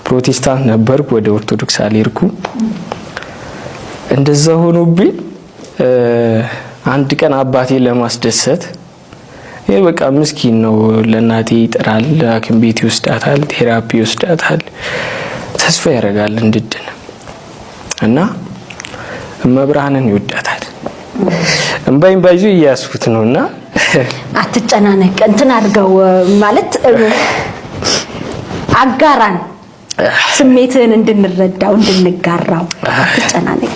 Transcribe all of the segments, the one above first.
ፕሮቴስታንት ነበርኩ ወደ ኦርቶዶክስ አልሄድኩ እንደዛ ሆኖብኝ አንድ ቀን አባቴ ለማስደሰት በቃ ምስኪን ነው ለናቴ ይጥራል ሐኪም ቤት ይወስዳታል ቴራፒ ይወስዳታል ተስፋ ያደርጋል እንድድን እና መብራንን ይወዳታል እንባይም ባይዙ ያስኩት ነውና አትጨናነቅ እንትን አድርገው ማለት አጋራን ስሜትን እንድንረዳው እንድንጋራው አትጨናነቅ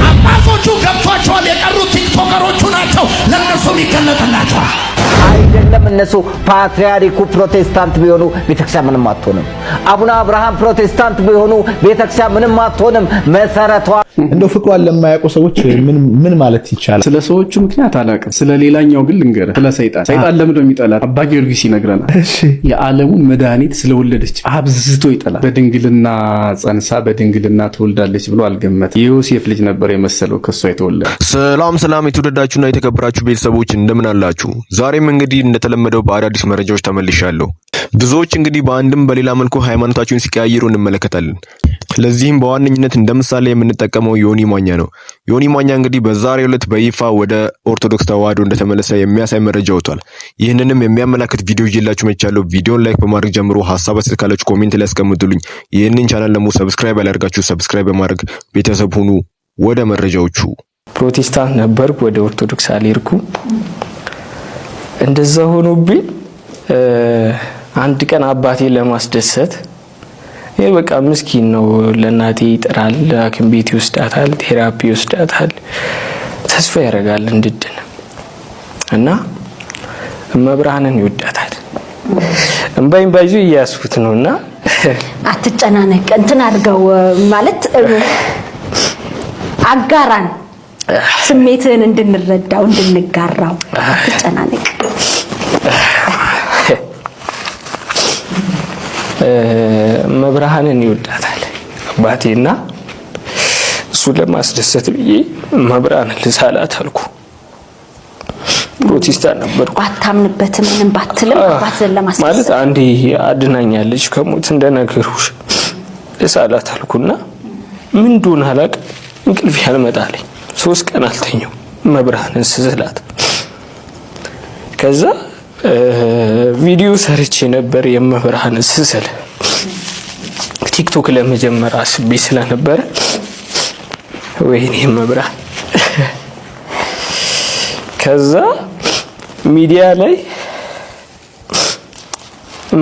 አባቶቹ ገብቷቸዋል የቀሩት ቲክቶከሮቹ ናቸው ለነሱ ይከለጠላቸዋል አይደለም እነሱ ፓትርያርኩ ፕሮቴስታንት ቢሆኑ ቤተክርስቲያን ምንም አትሆንም አቡነ አብርሃም ፕሮቴስታንት ቢሆኑ ቤተክርስቲያን ምንም አትሆንም መሰረቷ እንደው ፍቅሯን ለማያውቁ ሰዎች ምን ማለት ይቻላል ስለ ሰዎቹ ምክንያት አላውቅም ስለ ሌላኛው ግን ልንገር ስለ ሰይጣን ለምን እንደሚጠላት አባ ጊዮርጊስ ይነግረናል እሺ የዓለሙን መድኃኒት ስለወለደች አብዝቶ ይጠላል በድንግልና ጸንሳ በድንግልና ተወልዳለች ብሎ አልገመተ የዮሴፍ ልጅ ነበር የመሰለው ከሷ የተወለደ ሰላም የተወደዳችሁና የተከበራችሁ ቤተሰቦች እንደምን አላችሁ ዛሬም እንግዲህ እንደተለመደው በአዳዲስ መረጃዎች ተመልሻለሁ ብዙዎች እንግዲህ በአንድም በሌላ መልኩ ሃይማኖታቸውን ሲቀያየሩ እንመለከታለን ለዚህም በዋነኝነት እንደምሳሌ የምንጠቀመው ዮኒ ማኛ ነው ዮኒ ማኛ እንግዲህ በዛሬው ዕለት በይፋ ወደ ኦርቶዶክስ ተዋህዶ እንደተመለሰ የሚያሳይ መረጃ ወጥቷል ይህንንም የሚያመላክት ቪዲዮ ይዤላችሁ መጥቻለሁ ቪዲዮን ላይክ በማድረግ ጀምሮ ሐሳብ አስተያየት ካላችሁ ኮሜንት ላይ አስቀምጡልኝ ይህንን ቻናል ደግሞ ሰብስክራይብ ያላደርጋችሁ ሰብስክራይብ በማድረግ ቤተሰብ ሁኑ ወደ መረጃዎቹ ፕሮቴስታንት ነበርኩ ወደ ኦርቶዶክስ አልሄድኩ እንደዛ ሆኖብኝ አንድ ቀን አባቴ ለማስደሰት በቃ ምስኪን ነው ለናቴ ይጥራል ሐኪም ቤት ይወስዳታል ቴራፒ ይወስዳታል ተስፋ ያደርጋል እንድድን እና መብራንን ይወዳታል እንባይም ባይዙ ያስኩት ነውና አትጨናነቅ እንትን አድርገው ማለት አጋራን ስሜትን እንድንረዳው እንድንጋራው አትጨናነቅ መብራንን ይወዳታል አባቴና እሱ ለማስደሰት ብዬ መብራንን ልሳላት አልኩ ፕሮቴስታንት ነበርኩ አታምንበትም ምንም ባትልም አባትን ለማስደሰት ማለት አንዴ አድናኛለች ከሞት እንደነገሩሽ ልሳላት አልኩና ምን እንደሆነ አላቅ እንቅልፍ ያልመጣልኝ 3 ቀን አልተኛው መብራንን ስስላት ከዛ ቪዲዮ ሰርቼ ነበር የመብራን ስስል ቲክቶክ ለመጀመር አስቤ ስለነበር ወይኔ መብራን ከዛ ሚዲያ ላይ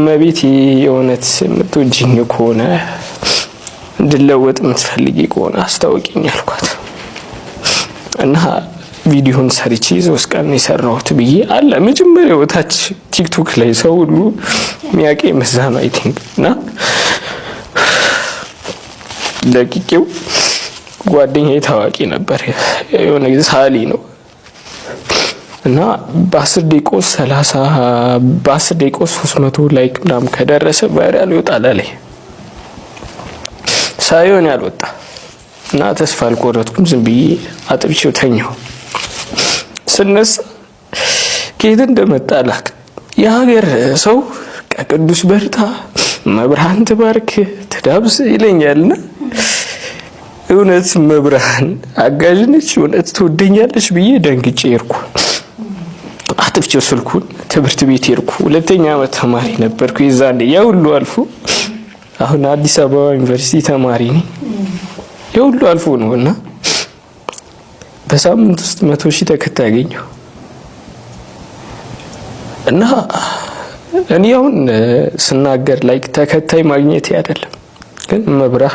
መቤት የሆነት ምትወጂኝ ከሆነ እንድለወጥ ምትፈልጊ ከሆነ አስታውቂኝ አልኳት እና ቪዲዮን ሰርቼ 3 ቀን የሰራሁት ብዬ አለ መጀመሪያው ታች ቲክቶክ ላይ ሰው ሁሉ ሚያቀ መዛም አይ ቲንክ እና ለቂቄው ጓደኛዬ ታዋቂ ነበር የሆነ ሳሊ ነው እና በ10 ደቂቃ 30 በ10 ደቂቃ 300 ላይክ ምናምን ከደረሰ ቫይራል ይወጣል አለ ሳይሆን ያልወጣ እና ተስፋ አልቆረጥኩም ዝም ብዬ አጥብቼው ተኛው ስነሳ ከየት እንደመጣ ላክ የሀገር ሰው ቅዱስ በርታ መብራን ትባርክ ትዳብስ ይለኛልና እውነት መብራን አጋዥነች እውነት ትወደኛለች ብዬ ደንግጬ ሄድኩ አጥፍቼው ስልኩን ትምህርት ቤት ሄድኩ ሁለተኛ ዓመት ተማሪ ነበርኩ ይዛኔ ያውሉ አልፎ አሁን አዲስ አበባ ዩኒቨርሲቲ ተማሪ ነኝ ያውሉ አልፎ ነውና በሳምንት ውስጥ 100,000 ተከታይ አገኘሁ እና እኔ አሁን ስናገር ላይክ ተከታይ ማግኘት አይደለም ግን መብራህ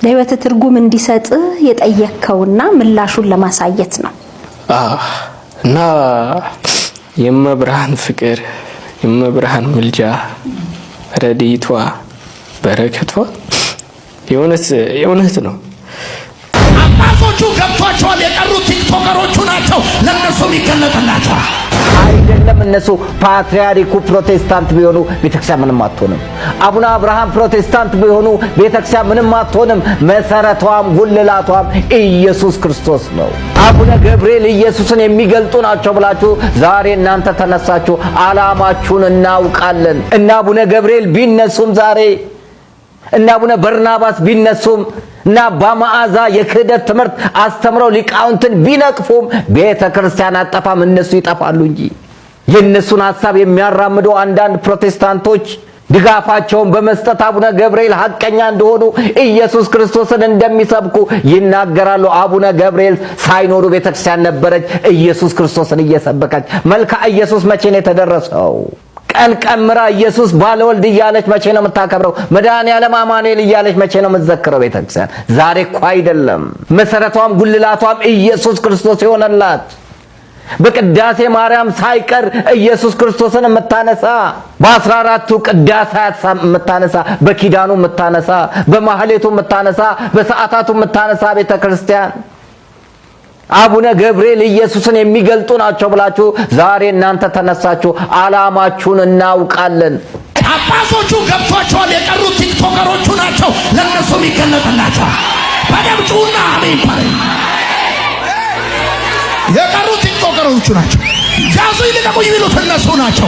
ለህይወት ትርጉም እንዲሰጥ የጠየከውና ምላሹን ለማሳየት ነው እና የመብራህን ፍቅር የመብራህን ምልጃ ረዲቷ በረከቷ የእውነት ነው አባቶቹ ገብቷቸዋል የቀሩት ቲክቶከሮቹ ናቸው ለነሱ ይከለጠላቸዋል አይደለም እነሱ ፓትርያርኩ ፕሮቴስታንት ቢሆኑ ቤተክርስቲያን ምንም አትሆንም። አቡነ አብርሃም ፕሮቴስታንት ቢሆኑ ቤተክርስቲያን ምንም አትሆንም። መሰረቷም ጉልላቷም ኢየሱስ ክርስቶስ ነው። አቡነ ገብርኤል ኢየሱስን የሚገልጡ ናቸው ብላችሁ ዛሬ እናንተ ተነሳችሁ። ዓላማችሁን እናውቃለን። እና አቡነ ገብርኤል ቢነሱም ዛሬ እና አቡነ በርናባስ ቢነሱም እና በመዓዛ የክህደት ትምህርት አስተምረው ሊቃውንትን ቢነቅፉም ቤተክርስቲያን አጠፋም፣ እነሱ ይጠፋሉ እንጂ። የነሱን ሐሳብ የሚያራምዱ አንዳንድ ፕሮቴስታንቶች ድጋፋቸውን በመስጠት አቡነ ገብርኤል ሐቀኛ እንደሆኑ ኢየሱስ ክርስቶስን እንደሚሰብኩ ይናገራሉ። አቡነ ገብርኤል ሳይኖሩ ቤተክርስቲያን ነበረች ኢየሱስ ክርስቶስን እየሰበከች። መልክዓ ኢየሱስ መቼ ነው የተደረሰው? ቀን ቀምራ ኢየሱስ ባለወልድ እያለች መቼ ነው የምታከብረው? መድኃኔዓለም አማኑኤል እያለች መቼ ነው የምትዘክረው ቤተክርስቲያን? ዛሬ እኮ አይደለም። መሰረቷም ጉልላቷም ኢየሱስ ክርስቶስ የሆነላት በቅዳሴ ማርያም ሳይቀር ኢየሱስ ክርስቶስን የምታነሳ፣ በ14ቱ ቅዳሴያት የምታነሳ፣ በኪዳኑ የምታነሳ፣ በማህሌቱ የምታነሳ፣ በሰዓታቱ የምታነሳ ቤተክርስቲያን አቡነ ገብርኤል ኢየሱስን የሚገልጡ ናቸው ብላችሁ ዛሬ እናንተ ተነሳችሁ። ዓላማችሁን እናውቃለን። አባቶቹ ገብቷቸዋል። የቀሩት ቲክቶከሮቹ ናቸው። ለነሱም ይገለጥላቸዋል። በደምጩና አሜን ባይ የቀሩት ቲክቶከሮቹ ናቸው። ያዙ ይልቀቁ የሚሉት እነሱ ናቸው።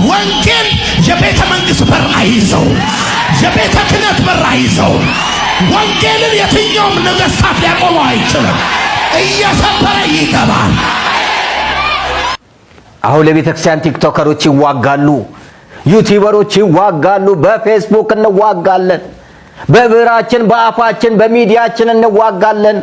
ወንጌል የቤተ መንግስት በር አይዘው፣ የቤተ ክህነት በር አይዘው። ወንጌልን የትኛውም ነገስታት ሊያቆመው አይችልም። እየሰበረ ይገባል። አሁን ለቤተክርስቲያን ቲክቶከሮች ይዋጋሉ፣ ዩቲዩበሮች ይዋጋሉ፣ በፌስቡክ እንዋጋለን፣ በብዕራችን በአፋችን በሚዲያችን እንዋጋለን።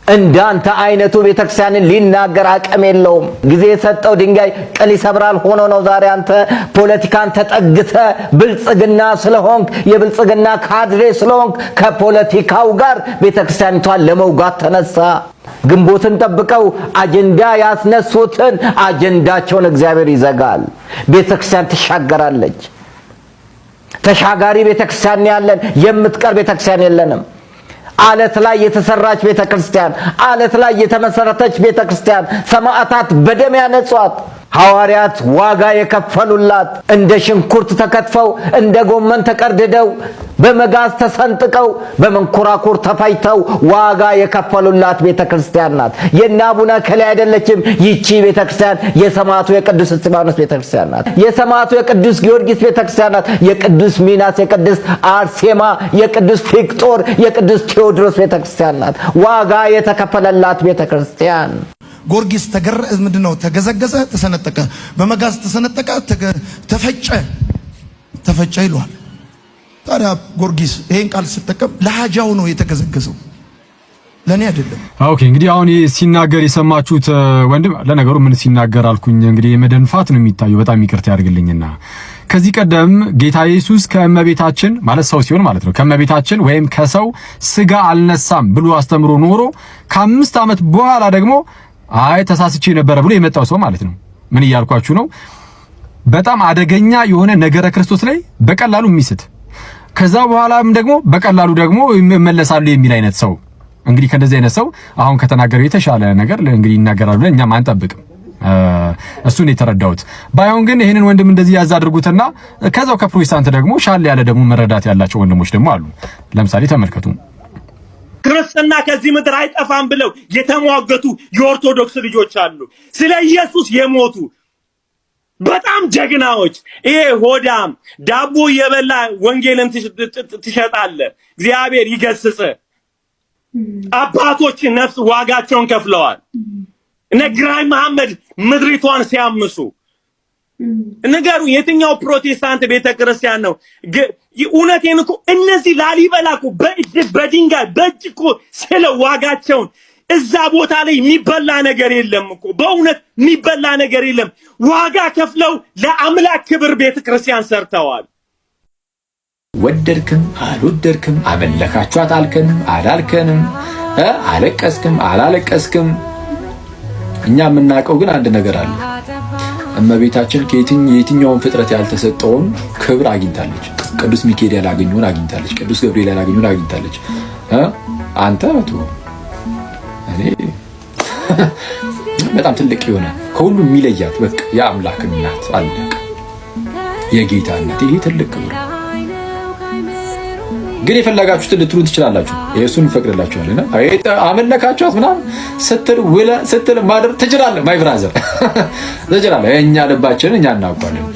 እንዳንተ አይነቱ ቤተክርስቲያንን ሊናገር አቅም የለውም። ጊዜ የሰጠው ድንጋይ ቅል ይሰብራል ሆኖ ነው። ዛሬ አንተ ፖለቲካን ተጠግተ ብልጽግና ስለሆንክ የብልጽግና ካድሬ ስለሆንክ ከፖለቲካው ጋር ቤተክርስቲያኒቷን ለመውጋት ተነሳ። ግንቦትን ጠብቀው አጀንዳ ያስነሱትን አጀንዳቸውን እግዚአብሔር ይዘጋል። ቤተክርስቲያን ትሻገራለች። ተሻጋሪ ቤተክርስቲያን ያለን፣ የምትቀር ቤተክርስቲያን የለንም። አለት ላይ የተሰራች ቤተክርስቲያን፣ አለት ላይ የተመሰረተች ቤተክርስቲያን፣ ሰማዕታት በደም ያነጿት፣ ሐዋርያት ዋጋ የከፈሉላት፣ እንደ ሽንኩርት ተከትፈው እንደ ጎመን ተቀርድደው በመጋዝ ተሰንጥቀው በመንኮራኩር ተፋይተው ዋጋ የከፈሉላት ቤተክርስቲያን ናት። የእነ አቡነ ከላይ አይደለችም። ይቺ ቤተክርስቲያን የሰማዕቱ የቅዱስ እስጢፋኖስ ቤተክርስቲያን ናት። የሰማዕቱ የቅዱስ ጊዮርጊስ ቤተክርስቲያን ናት። የቅዱስ ሚናስ፣ የቅዱስ አርሴማ፣ የቅዱስ ፊቅጦር፣ የቅዱስ ቴዎድሮስ ቤተክርስቲያን ናት። ዋጋ የተከፈለላት ቤተክርስቲያን። ጊዮርጊስ ምንድነው? ተገዘገዘ፣ ተሰነጠቀ፣ በመጋዝ ተሰነጠቀ፣ ተፈጨ ይሏል። ታዲያ ጊዮርጊስ ይሄን ቃል ሲጠቀም ለሃጃው ነው የተገዘገዘው፣ ለኔ አይደለም። ኦኬ እንግዲህ አሁን ሲናገር የሰማችሁት ወንድም፣ ለነገሩ ምን ሲናገር አልኩኝ እንግዲህ የመደንፋት ነው የሚታየው። በጣም ይቅርታ ያድርግልኝና ከዚህ ቀደም ጌታ ኢየሱስ ከእመቤታችን ማለት ሰው ሲሆን ማለት ነው ከእመቤታችን ወይም ከሰው ስጋ አልነሳም ብሎ አስተምሮ ኖሮ ከ5 ዓመት በኋላ ደግሞ አይ ተሳስቼ ነበር ብሎ የመጣው ሰው ማለት ነው። ምን እያልኳችሁ ነው? በጣም አደገኛ የሆነ ነገረ ክርስቶስ ላይ በቀላሉ የሚስት ከዛ በኋላም ደግሞ በቀላሉ ደግሞ ይመለሳሉ የሚል አይነት ሰው እንግዲህ ከነዚህ አይነት ሰው አሁን ከተናገረው የተሻለ ነገር እንግዲህ ይናገራሉ ብለን እኛም አንጠብቅም። እሱን የተረዳሁት ባይሆን ግን ይሄንን ወንድም እንደዚህ ያዝ አድርጉትና ከዛው ከፕሮቴስታንት ደግሞ ሻል ያለ ደግሞ መረዳት ያላቸው ወንድሞች ደግሞ አሉ። ለምሳሌ ተመልከቱ። ክርስትና ከዚህ ምድር አይጠፋም ብለው የተሟገቱ የኦርቶዶክስ ልጆች አሉ። ስለ ኢየሱስ የሞቱ በጣም ጀግናዎች። ይሄ ሆዳም ዳቦ የበላ ወንጌልን ትሸጣለ። እግዚአብሔር ይገስጽ። አባቶች ነፍስ ዋጋቸውን ከፍለዋል። እነ ግራኝ መሐመድ ምድሪቷን ሲያምሱ ነገሩ የትኛው ፕሮቴስታንት ቤተክርስቲያን ነው? እውነቴን እኮ እነዚህ ላሊበላ እኮ በድንጋይ በእጅ እኮ ስለ ዋጋቸውን እዛ ቦታ ላይ የሚበላ ነገር የለም እኮ በእውነት የሚበላ ነገር የለም። ዋጋ ከፍለው ለአምላክ ክብር ቤተክርስቲያን ሰርተዋል። ወደድክም አልወደድክም፣ አመለካችኋት አልከንም አላልከንም፣ አለቀስክም አላለቀስክም፣ እኛ የምናውቀው ግን አንድ ነገር አለ። እመቤታችን የትኛውን ፍጥረት ያልተሰጠውን ክብር አግኝታለች። ቅዱስ ሚካኤል ያላገኘውን አግኝታለች። ቅዱስ ገብርኤል ያላገኘውን አግኝታለች። አንተ በጣም ትልቅ የሆነ ከሁሉ የሚለያት በቃ የአምላክ እናት አለቀ። የጌታ እናት ይሄ ትልቅ ክብር። ግን የፈለጋችሁትን ልትሉ ትችላላችሁ። እሱን እንፈቅድላችኋልና አመለካችኋት ምናምን ስትል ማደር ትችላለህ። ማይ ብራዘር ትችላለህ። እኛ ልባችንን እኛ እናውቃለን።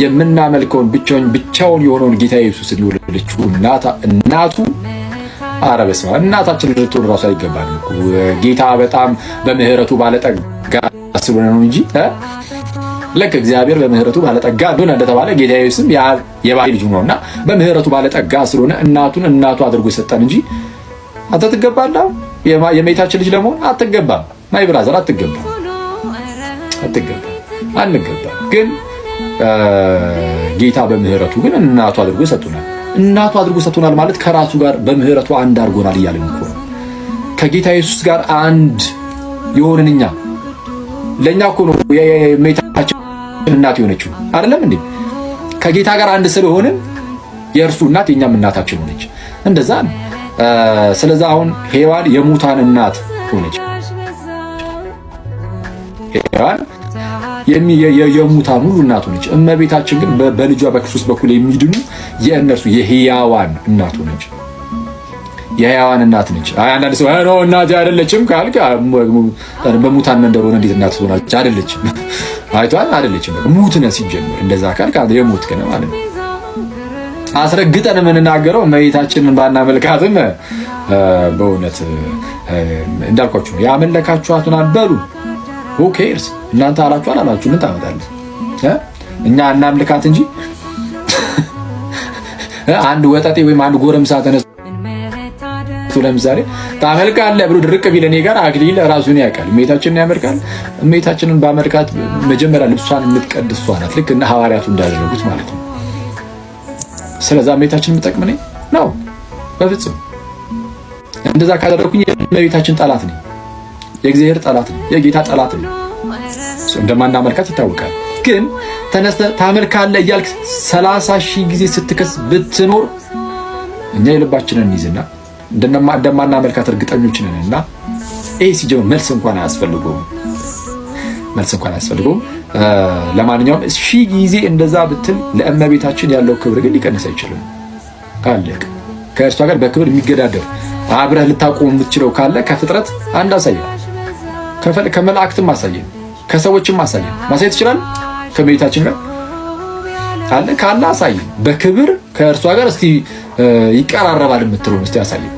የምናመልከውን ብቻውን የሆነውን ጌታ ኢየሱስን የወለደችው እናቱ ኧረ በስመ አብ እናታችን ልትሆን እራሱ አይገባንም። ጌታ በጣም በምህረቱ ባለጠጋ ስለሆነ ነው እንጂ ልክ እግዚአብሔር በምህረቱ ባለጠጋ እንደሆነ እንደተባለ ጌታ ኢየሱስም የባህሪ ልጅ ነውና በምህረቱ ባለጠጋ ስለሆነ እናቱን እናቱ አድርጎ የሰጠን እንጂ አንተ ትገባለህ የእመቤታችን ልጅ ለመሆን አትገባም። ማይ ብራዘር አትገባም። አንገባም። ግን ጌታ በምህረቱ ግን እናቱ አድርጎ ሰጥቶናል። እናቱ አድርጎ ሰጥቶናል ማለት ከራሱ ጋር በምህረቱ አንድ አድርጎናል እያልን እኮ ነው። ከጌታ ኢየሱስ ጋር አንድ የሆንን እኛ ለኛ እኮ ነው የእመቤታችን እናት የሆነችው አይደለም እንዴ? ከጌታ ጋር አንድ ስለሆንን የእርሱ እናት የኛም እናታችን ሆነች። እንደዛ ነው። ስለዚህ አሁን ሔዋን የሙታን እናት ሆነች። ሔዋን የሙታን ሁሉ እናት ሆነች። እመቤታችን ግን በልጇ በክርስቶስ በኩል የሚድኑ የእነርሱ የሕያዋን እናት ሆነች። የሕያዋን እናት ነች። አንዳንድ ሰው ነው እናት አይደለችም ካልክ በሙታን መንደር ሆነ እንዴት እናት ሆናለች? አይደለችም። አይቷል አይደለችም። ሙት ነህ ሲጀምር። እንደዛ ካልክ የሞት ከነ ማለት ነው። አስረግጠን የምንናገረው እመቤታችንን ባናመልካትም በእውነት እንዳልኳችሁ ነው። ያመለካችኋት ምናምን በሉ who cares እናንተ አላችሁ አላላችሁ ምን ታመጣለህ? እኛ እናምልካት እንጂ አንድ ወጣቴ ወይም አንድ ጎረምሳ ተነስቶ ለምሳሌ ታመልካለህ ብሎ ድርቅ ቢል እኔ ጋር አክሊል ራሱን ያውቃል። እመቤታችንን ያመልካል። እመቤታችንን ባመልካት መጀመሪያ ልብሷን የምትቀድስ እሷ ናት። ልክ እነ ሐዋርያቱ እንዳደረጉት ማለት ነው። ስለዚህ እመቤታችንን የምጠቅም ነው በፍጹም። እንደዛ ካደረኩኝ የእመቤታችን ጠላት ነኝ፣ የእግዚአብሔር ጠላት ነኝ፣ የጌታ ጠላት ነኝ። እንደማናመልካት ይታወቃል። ግን ተነስተህ ታመልካለህ እያልክ 30,000 ጊዜ ስትከስ ብትኖር እኛ የልባችንን እንይዝና እንደማናመልካት እርግጠኞች ነንና ይሄ ሲጀምር መልስ እንኳን አያስፈልገውም። ለማንኛውም 1000 ጊዜ እንደዛ ብትል ለእመቤታችን ያለው ክብር ግን ሊቀንስ አይችልም። አለቅ ከእርሷ ጋር በክብር የሚገዳደር አብረህ ልታቆም የምትችለው ካለ ከፍጥረት አንድ አሳየን፣ ከመላእክትም አሳየን፣ ከሰዎችም አሳየን። ማሳየት ይችላል። ከእመቤታችን ጋር አለ ካለ አሳየን። በክብር ከእርሷ ጋር እስቲ ይቀራረባል የምትለውን እስቲ አሳየን።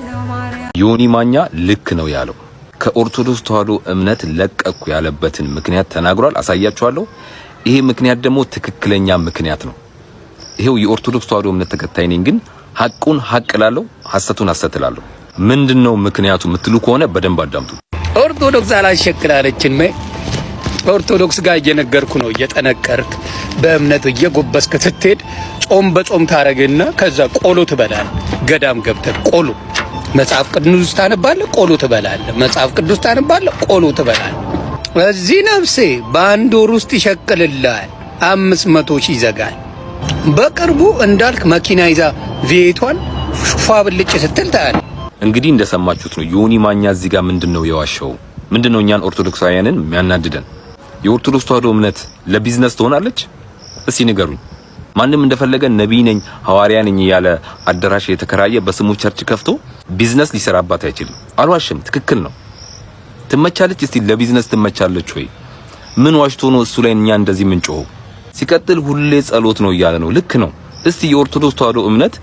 ዮኒ ማኛ ልክ ነው ያለው ከኦርቶዶክስ ተዋሕዶ እምነት ለቀኩ ያለበትን ምክንያት ተናግሯል። አሳያችኋለሁ። ይሄ ምክንያት ደግሞ ትክክለኛ ምክንያት ነው። ይሄው የኦርቶዶክስ ተዋሕዶ እምነት ተከታይ ነኝ፣ ግን ሐቁን ሐቅ እላለሁ፣ ሐሰቱን ሐሰት እላለሁ። ምንድነው ምክንያቱ ምትሉ ከሆነ በደንብ አዳምጡ። ኦርቶዶክስ አላሸክላለችን ኦርቶዶክስ ጋር እየነገርኩ ነው። እየጠነቀርክ በእምነት እየጎበስክ ስትሄድ ጾም በጾም ታረግና ከዛ ቆሎ ትበላለህ። ገዳም ገብተህ ቆሎ መጽሐፍ ቅዱስ ታነባለህ፣ ቆሎ ትበላለህ። መጽሐፍ ቅዱስ ታነባለህ፣ ቆሎ ትበላለህ። እዚህ ነፍሴ በአንድ ወር ውስጥ ይሸቅልልሃል፣ 500,000 ይዘጋል። በቅርቡ እንዳልክ መኪና ይዛ ቪኤቷን ሹፋ ብልጭ ስትል ታያለህ። እንግዲህ እንደሰማችሁት ነው። ዮኒ ማኛ እዚህ ጋር ምንድነው የዋሸው? ምንድነው እኛን ኦርቶዶክሳውያንን የሚያናድደን? የኦርቶዶክስ ተዋሕዶ እምነት ለቢዝነስ ትሆናለች? እስቲ ንገሩኝ። ማንም እንደፈለገ ነቢይ ነኝ ሐዋርያ ነኝ ያለ አዳራሽ የተከራየ በስሙ ቸርች ከፍቶ ቢዝነስ ሊሰራባት አይችልም። አልዋሽም፣ ትክክል ነው። ትመቻለች። እስቲ ለቢዝነስ ትመቻለች ወይ? ምን ዋሽቶ ነው እሱ ላይ እኛ እንደዚህ ምንጮኸው? ሲቀጥል ሁሌ ጸሎት ነው እያለ ነው። ልክ ነው። እስቲ የኦርቶዶክስ ተዋሕዶ እምነት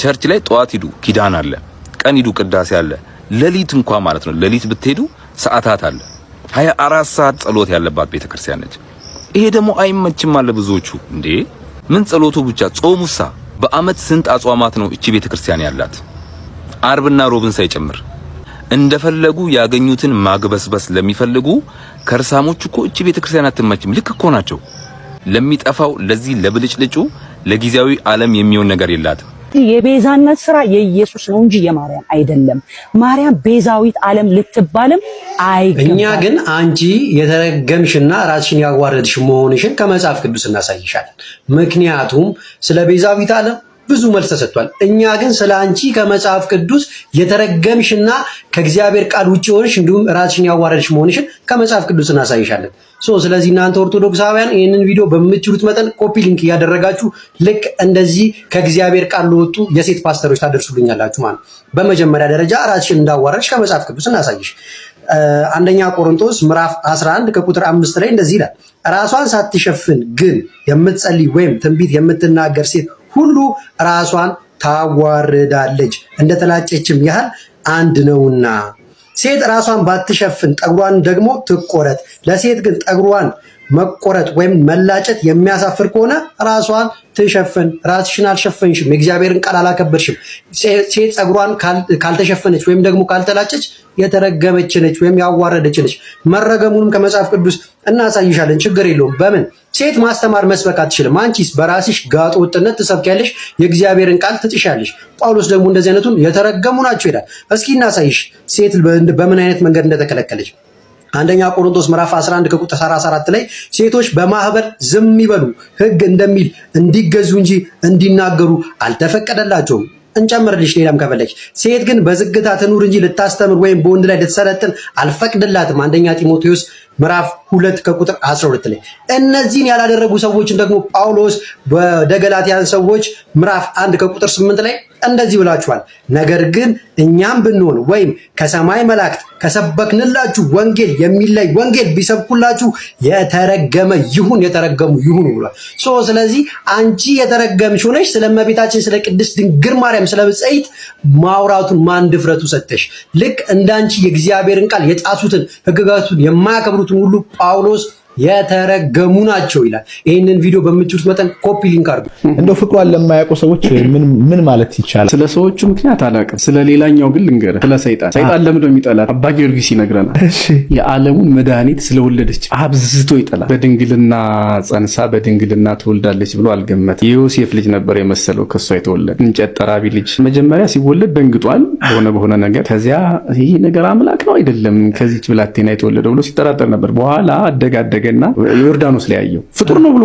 ቸርች ላይ ጠዋት ሂዱ ኪዳን አለ፣ ቀን ሂዱ ቅዳሴ አለ፣ ሌሊት እንኳን ማለት ነው ሌሊት ብትሄዱ ሰዓታት አለ። 24 ሰዓት ጸሎት ያለባት ቤተክርስቲያን ነች። ይሄ ደግሞ አይመችም አለ ብዙዎቹ። እንዴ ምን ጸሎቱ ብቻ ጾሙሳ? በአመት ስንት አጽዋማት ነው እቺ ቤተክርስቲያን ያላት? አርብና ሮብን ሳይጨምር እንደፈለጉ ያገኙትን ማግበስበስ ለሚፈልጉ ከርሳሞች እኮ እቺ ቤተክርስቲያን አትመችም። ልክ እኮ ናቸው። ለሚጠፋው ለዚህ ለብልጭልጩ ለጊዜያዊ ዓለም የሚሆን ነገር የላትም። የቤዛነት ስራ የኢየሱስ ነው እንጂ የማርያም አይደለም። ማርያም ቤዛዊት ዓለም ልትባልም አይገባም። እኛ ግን አንቺ የተረገምሽና ራስሽን ያዋረድሽ መሆንሽን ከመጽሐፍ ቅዱስ እናሳይሻለን። ምክንያቱም ስለ ቤዛዊት ዓለም ብዙ መልስ ተሰጥቷል። እኛ ግን ስለ አንቺ ከመጽሐፍ ቅዱስ የተረገምሽና ከእግዚአብሔር ቃል ውጭ ሆንሽ እንዲሁም ራስሽን ያዋረድሽ መሆንሽን ከመጽሐፍ ቅዱስ እናሳይሻለን። ስለዚህ እናንተ ኦርቶዶክሳውያን ይህንን ቪዲዮ በምትችሉት መጠን ኮፒ ሊንክ እያደረጋችሁ ልክ እንደዚህ ከእግዚአብሔር ቃል ለወጡ የሴት ፓስተሮች ታደርሱልኛላችሁ ማለት። በመጀመሪያ ደረጃ ራስሽን እንዳዋረድሽ ከመጽሐፍ ቅዱስ እናሳይሽ። አንደኛ ቆሮንቶስ ምዕራፍ 11 ከቁጥር 5 ላይ እንደዚህ ይላል፣ ራሷን ሳትሸፍን ግን የምትጸልይ ወይም ትንቢት የምትናገር ሴት ሁሉ ራሷን ታዋርዳለች፣ እንደተላጨችም ያህል አንድ ነውና። ሴት ራሷን ባትሸፍን ጠጉሯን ደግሞ ትቆረጥ። ለሴት ግን ጠጉሯን መቆረጥ ወይም መላጨት የሚያሳፍር ከሆነ ራሷን ትሸፍን። ራስሽን አልሸፈንሽም፣ የእግዚአብሔርን ቃል አላከበርሽም። ሴት ጸጉሯን ካልተሸፈነች ወይም ደግሞ ካልተላጨች የተረገመች ነች ወይም ያዋረደች ነች። መረገሙንም ከመጽሐፍ ቅዱስ እናሳይሻለን፣ ችግር የለውም። በምን ሴት ማስተማር መስበክ አትችልም። አንቺስ በራስሽ ጋጠ ወጥነት ትሰብኪያለሽ፣ የእግዚአብሔርን ቃል ትጥሻለሽ። ጳውሎስ ደግሞ እንደዚህ አይነቱን የተረገሙ ናቸው ይላል። እስኪ እናሳይሽ ሴት በምን አይነት መንገድ እንደተከለከለች። አንደኛ ቆሮንቶስ ምዕራፍ 11 ከቁጥር 34 ላይ ሴቶች በማህበር ዝም ይበሉ፣ ሕግ እንደሚል እንዲገዙ እንጂ እንዲናገሩ አልተፈቀደላቸውም። እንጨምርልሽ ሌላም ከፈለግሽ። ሴት ግን በዝግታ ትኑር እንጂ ልታስተምር ወይም በወንድ ላይ ልትሰለጥን አልፈቅድላትም። አንደኛ ጢሞቴዎስ ምዕራፍ 2 ከቁጥር 12 ላይ። እነዚህን ያላደረጉ ሰዎችን ደግሞ ጳውሎስ ወደ ገላትያን ሰዎች ምዕራፍ 1 ከቁጥር 8 ላይ እንደዚህ ብላችኋል፣ ነገር ግን እኛም ብንሆን ወይም ከሰማይ መላእክት ከሰበክንላችሁ ወንጌል የሚለይ ወንጌል ቢሰብኩላችሁ የተረገመ ይሁን የተረገሙ ይሁኑ ብሏል። ስለዚህ አንቺ የተረገምሽ ሆነሽ ስለ እመቤታችን ስለ ቅድስት ድንግል ማርያም ስለ ብፅዕት ማውራቱን ማን ድፍረቱ ሰጠሽ? ልክ እንዳንቺ የእግዚአብሔርን ቃል የጣሱትን ሕግጋቱን የማያከብሩትን ሁሉ ጳውሎስ የተረገሙ ናቸው ይላል። ይህንን ቪዲዮ በምትችሉት መጠን ኮፒ ሊንክ አድርጉ። እንደው ፍቅሯን ለማያውቁ ሰዎች ምን ማለት ይቻላል? ስለ ሰዎቹ ምክንያት አላውቅም። ስለ ሌላኛው ግን ልንገርህ። ስለ ሰይጣን ለምንድን ነው የሚጠላት? አባ ጊዮርጊስ ይነግረናል። የዓለሙን መድኃኒት ስለወለደች አብዝቶ ይጠላል። በድንግልና ጸንሳ በድንግልና ትወልዳለች ብሎ አልገመተም። የዮሴፍ ልጅ ነበር የመሰለው ከሷ የተወለደ እንጨት ጠራቢ ልጅ። መጀመሪያ ሲወለድ ደንግጧል በሆነ ነገር። ከዚያ ይህ ነገር አምላክ ነው አይደለም ከዚች ብላቴና የተወለደው ብሎ ሲጠራጠር ነበር። በኋላ አደጋደገና ዮርዳኖስ ላይ ያየው ፍጡር ነው ብሎ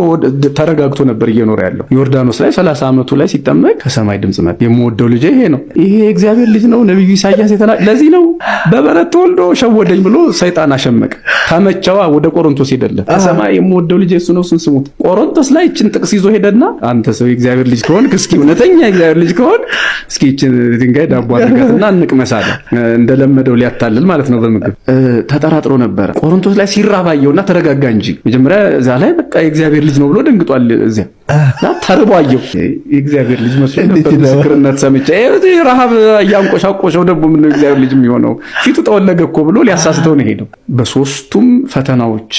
ተረጋግቶ ነበር እየኖረ ያለው። ዮርዳኖስ ላይ 30 ዓመቱ ላይ ሲጠመቅ ከሰማይ ድምጽ መጣ፣ የምወደው ልጅ ይሄ ነው፣ ይሄ እግዚአብሔር ልጅ ነው፣ ነብዩ ኢሳይያስ ለዚህ ነው በበረት ተወልዶ ሸወደኝ ብሎ ሰይጣን አሸመቀ። ተመቸዋ። ወደ ቆሮንቶስ ሄደለት። ከሰማይ የምወደው ልጅ እሱ ነው፣ እሱን ስሙት። ቆሮንቶስ ላይ እችን ጥቅስ ይዞ ሄደና አንተ ሰው የእግዚአብሔር ልጅ ከሆንክ እስኪ እውነተኛ የእግዚአብሔር ልጅ ከሆንክ እስኪ እችን ድንጋይ ዳቦ አድርጋትና እንቅመሳለ። እንደለመደው ሊያታልል ማለት ነው በምግብ ተጠራጥሮ ነበር። ቆሮንቶስ ላይ ሲራባየውና ተረጋጋ እንጂ መጀመሪያ እዛ ላይ በቃ የእግዚአብሔር ልጅ ነው ብሎ ደንግጧል። እዚያ ተርቧየው የእግዚአብሔር ልጅ መስሎ ነበር። ምስክርነት ሰምቼ ረሃብ እያንቆሻቆሸው ደግሞ ምን ነው የእግዚአብሔር ልጅ የሚሆነው ፊቱ ጠወለገ እኮ ብሎ ሊያሳስተው ነው ሄደው። በሶስቱም ፈተናዎች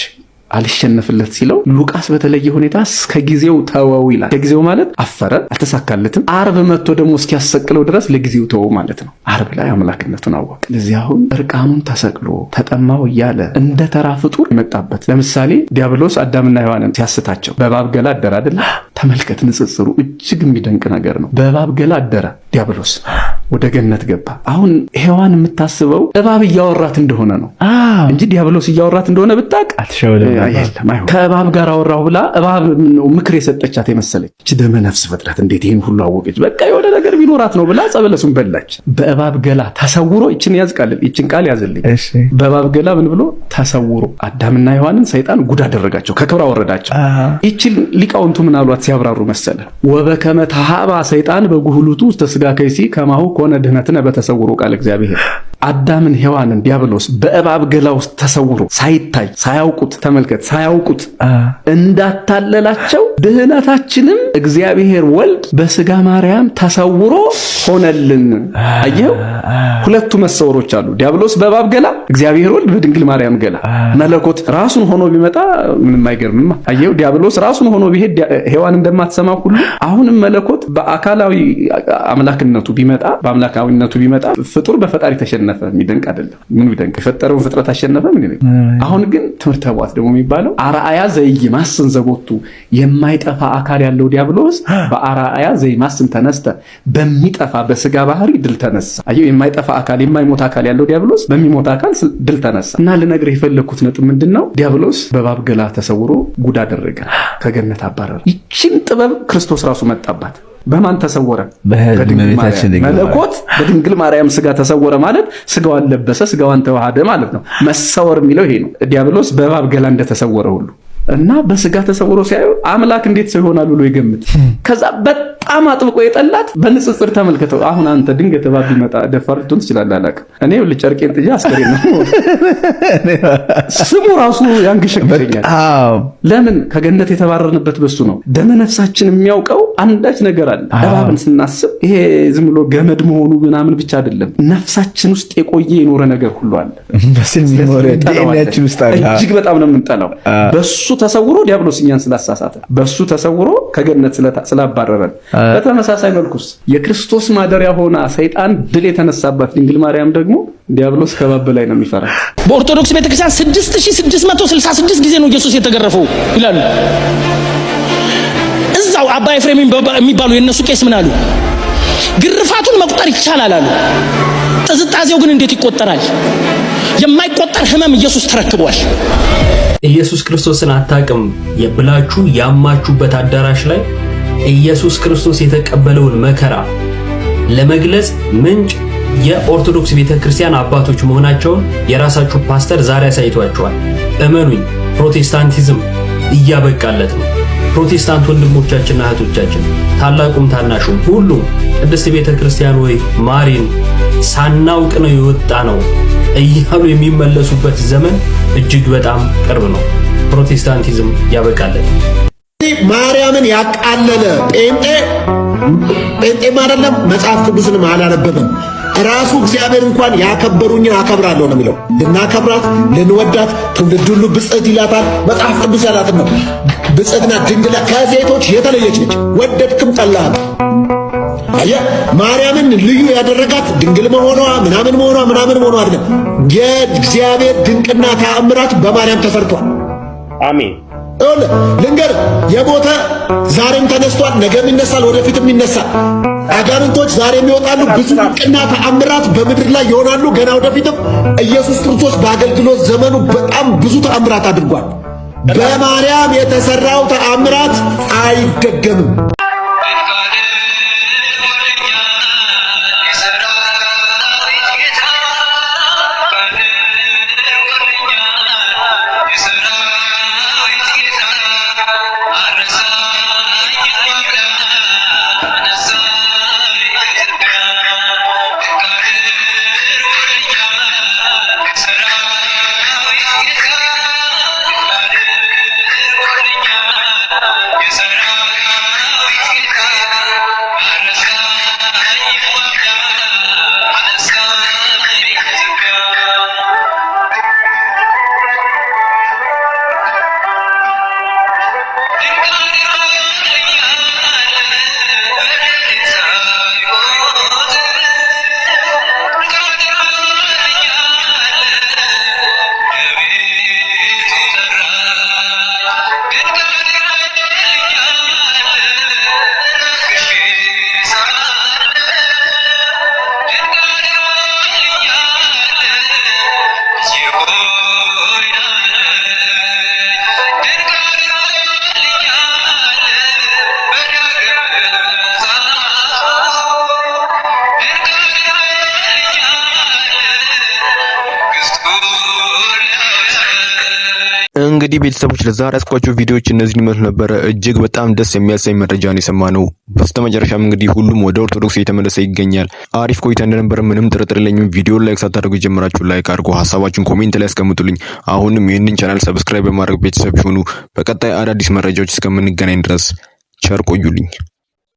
አልሸነፍለት ሲለው ሉቃስ በተለየ ሁኔታ እስከ ጊዜው ተወው ይላል። ከጊዜው ማለት አፈረ፣ አልተሳካለትም። ዓርብ መጥቶ ደግሞ እስኪያሰቅለው ድረስ ለጊዜው ተወው ማለት ነው። ዓርብ ላይ አምላክነቱን አወቀ። ለዚህ አሁን እርቃኑን ተሰቅሎ ተጠማው እያለ እንደ ተራ ፍጡር የመጣበት። ለምሳሌ ዲያብሎስ አዳምና ሔዋንን ሲያስታቸው በእባብ ገላ አደረ አይደል? ተመልከት፣ ንጽጽሩ እጅግ የሚደንቅ ነገር ነው። በእባብ ገላ አደረ ዲያብሎስ፣ ወደ ገነት ገባ። አሁን ሔዋን የምታስበው እባብ እያወራት እንደሆነ ነው እንጂ ዲያብሎስ እያወራት እንደሆነ ብታውቅ አትሸወደም። ከእባብ ጋር አወራሁ ብላ እባብ ምክር የሰጠቻት የመሰለች እቺ ደመ ነፍስ ፍጥረት እንዴት ይሄን ሁሉ አወቀች? በቃ የሆነ ነገር ቢኖራት ነው ብላ ጸበለሱን በላች። በእባብ ገላ ተሰውሮ እቺን ያዝቃል፣ እቺን ቃል ያዝልኝ። በእባብ ገላ ምን ብሎ ተሰውሮ አዳምና ሔዋንን ሰይጣን ጉድ አደረጋቸው፣ ከክብር አወረዳቸው። እቺን ሊቃውንቱ ምን አሏት ሲያብራሩ መሰለ ወበከመ ተሃባ ሰይጣን በጉህሉቱ ውስተ ሥጋ ከይሲ ከማሁ ኮነ ድህነትነ በተሰውሮ ቃል እግዚአብሔር። አዳምን ሔዋንን ዲያብሎስ በእባብ ገላ ውስጥ ተሰውሮ ሳይታይ ሳያውቁት፣ ተመልከት፣ ሳያውቁት እንዳታለላቸው ድህነታችንም እግዚአብሔር ወልድ በስጋ ማርያም ተሰውሮ ሆነልን። አየው፣ ሁለቱ መሰወሮች አሉ። ዲያብሎስ በእባብ ገላ፣ እግዚአብሔር ወልድ በድንግል ማርያም ገላ። መለኮት ራሱን ሆኖ ቢመጣ ምንም አይገርምም። አየው፣ ዲያብሎስ ራሱን ሆኖ ቢሄድ ሔዋን እንደማትሰማው ሁሉ አሁንም መለኮት በአካላዊ አምላክነቱ ቢመጣ፣ በአምላካዊነቱ ቢመጣ ፍጡር በፈጣሪ ተሸነፈ። የሚደንቅ አይደለም። ምን ቢደንቅ? የፈጠረውን ፍጥረት አሸነፈ። ምን ይደንቅ? አሁን ግን ትምህርተ ቧት ደግሞ የሚባለው አርአያ ዘይማስን ዘቦቱ የማይጠፋ አካል ያለው ዲያብሎስ በአርአያ ዘይማስን ተነስተ በሚጠፋ በስጋ ባህሪ ድል ተነሳ። አየው፣ የማይጠፋ አካል የማይሞት አካል ያለው ዲያብሎስ በሚሞት አካል ድል ተነሳ። እና ልነግርህ የፈለኩት ነጥብ ምንድነው? ዲያብሎስ በእባብ ገላ ተሰውሮ ጉድ አደረገ፣ ከገነት አባረረ። ይችን ጥበብ ክርስቶስ ራሱ መጣባት። በማን ተሰወረ? በድንግል ማርያም። መለኮት በድንግል ማርያም ስጋ ተሰወረ ማለት ስጋዋን ለበሰ፣ ስጋዋን ተዋሃደ ማለት ነው። መሰወር የሚለው ይሄ ነው። ዲያብሎስ በእባብ ገላ እንደተሰወረ ሁሉ እና በስጋ ተሰውሮ ሲያዩ አምላክ እንዴት ሰው ይሆናል ብሎ ይገምት። ከዛ በጣም አጥብቆ የጠላት በንጽጽር ተመልከተው። አሁን አንተ ድንገት እባብ ቢመጣ ደፋር ልትሆን ትችላለህ። አላውቅም። እኔ ጨርቄን ጥዬ አስከሬን ነው ስሙ ራሱ ያንገሸግሸኛል። ለምን? ከገነት የተባረርንበት በሱ ነው። ደመ ነፍሳችን የሚያውቀው አንዳች ነገር አለ። እባብን ስናስብ ይሄ ዝም ብሎ ገመድ መሆኑ ምናምን ብቻ አይደለም። ነፍሳችን ውስጥ የቆየ የኖረ ነገር ሁሉ አለ። እጅግ በጣም ነው የምንጠላው። በሱ ተሰውሮ ዲያብሎስ እኛን ስላሳሳተ፣ በሱ ተሰውሮ ከገነት ስላባረረን። በተመሳሳይ መልኩስ የክርስቶስ ማደሪያ ሆና ሰይጣን ድል የተነሳባት ድንግል ማርያም ደግሞ ዲያብሎስ ከባብ ላይ ነው የሚፈራት። በኦርቶዶክስ ቤተክርስቲያን 6666 ጊዜ ነው ኢየሱስ የተገረፈው ይላሉ። እዛው አባ ኤፍሬም የሚባሉ የነሱ ቄስ ምን አሉ? ግርፋቱን መቁጠር ይቻላል አሉ። ጥዝጣዜው ግን እንዴት ይቆጠራል? የማይቆጠር ህመም ኢየሱስ ተረክቧል። ኢየሱስ ክርስቶስን አታውቅም ብላችሁ ያማችሁበት አዳራሽ ላይ ኢየሱስ ክርስቶስ የተቀበለውን መከራ ለመግለጽ ምንጭ የኦርቶዶክስ ቤተክርስቲያን አባቶች መሆናቸውን የራሳችሁ ፓስተር ዛሬ አሳይቷቸዋል። እመኑኝ፣ ፕሮቴስታንቲዝም እያበቃለት ነው። ፕሮቴስታንት ወንድሞቻችንና እህቶቻችን፣ ታላቁም ታናሹም ሁሉም ቅድስት ቤተክርስቲያን ወይ ማሪን ሳናውቅ ነው የወጣ ነው እያሉ የሚመለሱበት ዘመን እጅግ በጣም ቅርብ ነው። ፕሮቴስታንቲዝም ያበቃለት። ማርያምን ያቃለለ ጴንጤም አይደለም፣ መጽሐፍ ቅዱስንም አላነበበም። ራሱ እግዚአብሔር እንኳን ያከበሩኝን አከብራለሁ ነው የሚለው። ልናከብራት ልንወዳት ትውልድ ሁሉ ብጽዕት ይላታል። መጽሐፍ ቅዱስ ያላትን ነው። ብጽዕትና ድንግል ከሴቶች የተለየች ነች። ወደድክም ጠላህም። ማርያምን ልዩ ያደረጋት ድንግል መሆኗ ምናምን መሆኗ አይደለም። የእግዚአብሔር ድንቅና ተአምራት በማርያም ተሰርቷል። አሜን። ልንገር፣ የሞተ ዛሬም ተነስቷል፣ ነገም ይነሳል፣ ወደፊትም ይነሳል። አጋንንቶች ዛሬም ይወጣሉ። ብዙ ድንቅና ተአምራት በምድር ላይ ይሆናሉ ገና ወደፊትም። ኢየሱስ ክርስቶስ በአገልግሎት ዘመኑ በጣም ብዙ ተአምራት አድርጓል። በማርያም የተሰራው ተአምራት አይደገምም። እንግዲህ ቤተሰቦች ለዛሬ ያስኳቸው ቪዲዮዎች እነዚህን ይመስሉ ነበረ። እጅግ በጣም ደስ የሚያሰኝ መረጃን የሰማነው። በስተመጨረሻም እንግዲህ ሁሉም ወደ ኦርቶዶክስ እየተመለሰ ይገኛል። አሪፍ ቆይታ እንደነበረ ምንም ጥርጥር የለኝም። ቪዲዮ ላይክ ሳታደርጉ ጀምራችሁ ላይክ አድርጉ፣ ሀሳባችሁን ኮሜንት ላይ አስቀምጡልኝ። አሁንም ይህንን ቻናል ሰብስክራይብ በማድረግ ቤተሰብ ይሁኑ። በቀጣይ አዳዲስ መረጃዎች እስከምንገናኝ ድረስ ቸር ቆዩልኝ።